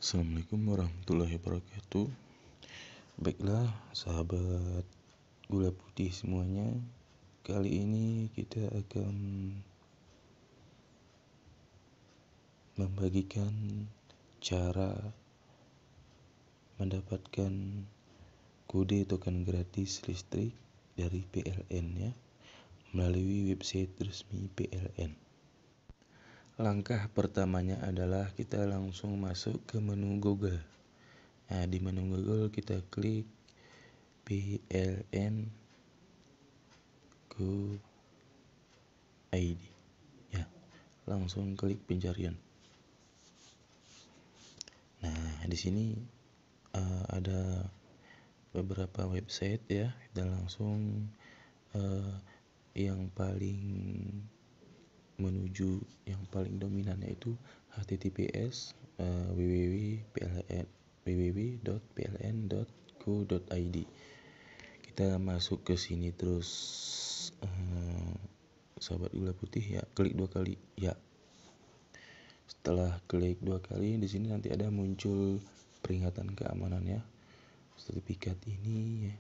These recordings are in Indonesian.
Assalamualaikum warahmatullahi wabarakatuh. Baiklah sahabat gula putih semuanya, kali ini kita akan membagikan cara mendapatkan kode token gratis listrik dari PLN ya, melalui website resmi PLN. Langkah pertamanya adalah kita langsung masuk ke menu Google. Nah, di menu Google kita klik PLN Go ID. Ya, langsung klik pencarian. Nah, di sini ada beberapa website ya. Kita langsung yang paling menuju yang paling dominan yaitu https www.pln.go.id. Kita masuk ke sini terus sahabat gula putih ya, klik 2 kali ya. Setelah klik 2 kali, di sini nanti ada muncul peringatan keamanan ya. Sertifikat ini ya,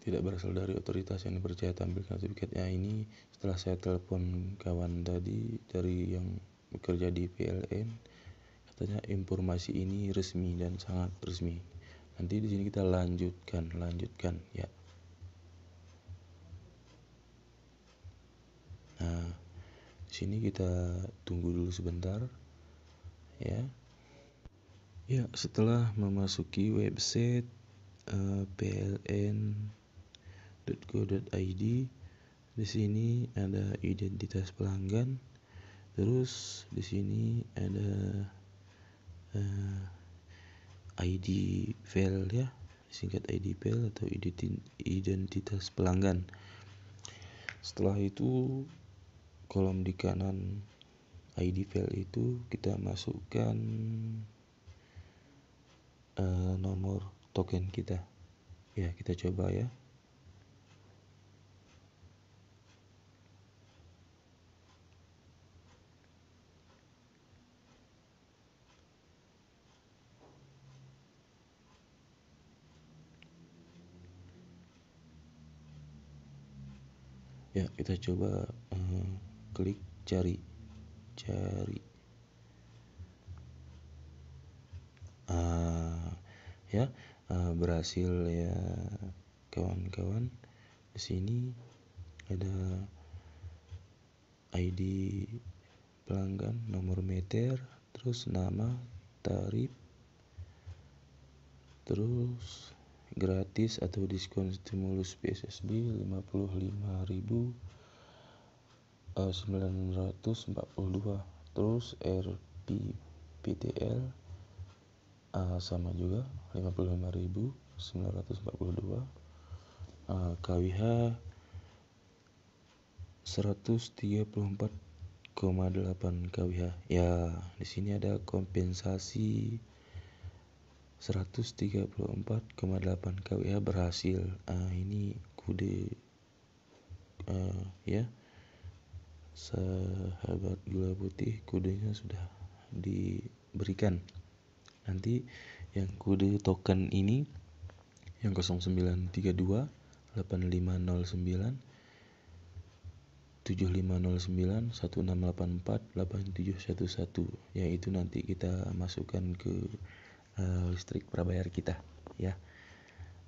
tidak berasal dari otoritas yang dipercaya tampilkan sertifikatnya. Ini setelah saya telepon kawan tadi dari yang bekerja di PLN, katanya informasi ini resmi dan sangat resmi. Nanti di sini kita lanjutkan ya. Nah, di sini kita tunggu dulu sebentar ya. Ya, setelah memasuki website pln.go.id, di sini ada identitas pelanggan. Terus di sini ada ID file ya, singkat ID file atau identitas pelanggan. Setelah itu kolom di kanan ID file itu kita masukkan nomor token kita. Ya, kita coba ya. Ya, kita coba klik cari. Berhasil ya kawan-kawan. Di sini ada ID pelanggan, nomor meter, terus nama, tarif, terus gratis atau diskon stimulus PSSB 55.942, terus RPPTL sama juga 55.942, KWH 134,8 KWH. Ya, di sini ada kompensasi 134,8 KWH berhasil. Ini kode ya. Sahabat gula putih, kodenya sudah diberikan. Nanti yang kode token ini yang 0932 8509 7509 1684 8711, yaitu nanti kita masukkan ke listrik prabayar kita ya.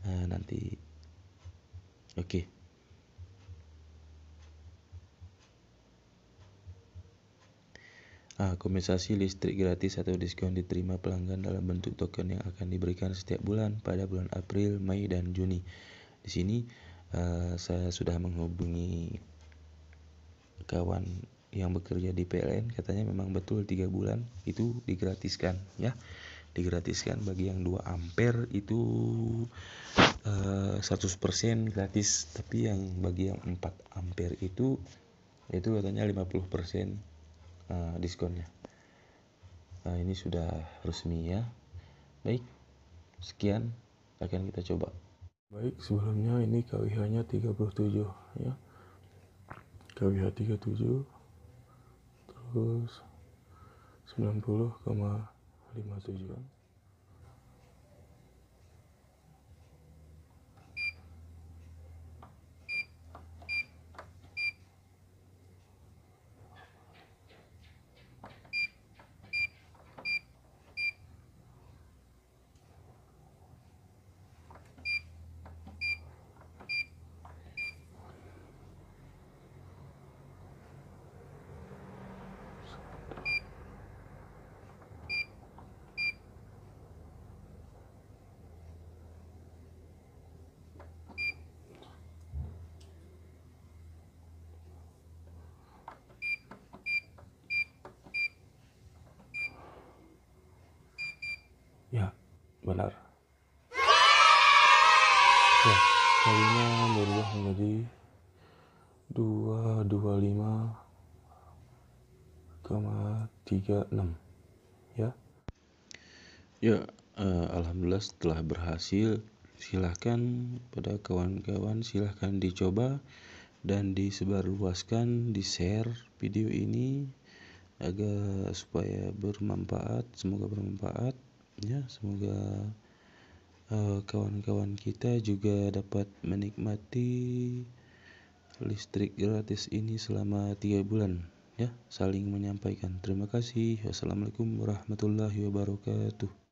Nanti oke. Kompensasi listrik gratis atau diskon diterima pelanggan dalam bentuk token yang akan diberikan setiap bulan pada bulan April, Mei, dan Juni. Di sini saya sudah menghubungi kawan yang bekerja di PLN, katanya memang betul 3 bulan itu digratiskan ya. Digratiskan bagi yang 2 ampere itu 100% gratis, tapi yang bagi yang 4 ampere itu katanya 50% diskonnya. Ini sudah resmi ya. Baik, sekian akan kita coba. Baik, sebelumnya ini KWH-nya 37 ya. KWH 37 terus 90,5 57. Ya, benar. Ya, kalinya berubah menjadi 225,36. Ya. Ya, alhamdulillah setelah berhasil. Silahkan pada kawan-kawan, silahkan dicoba dan disebarluaskan, di-share video ini agar supaya bermanfaat, semoga bermanfaat ya, semoga kawan-kawan kita juga dapat menikmati listrik gratis ini selama 3 bulan ya, saling menyampaikan. Terima kasih. Wassalamualaikum warahmatullahi wabarakatuh.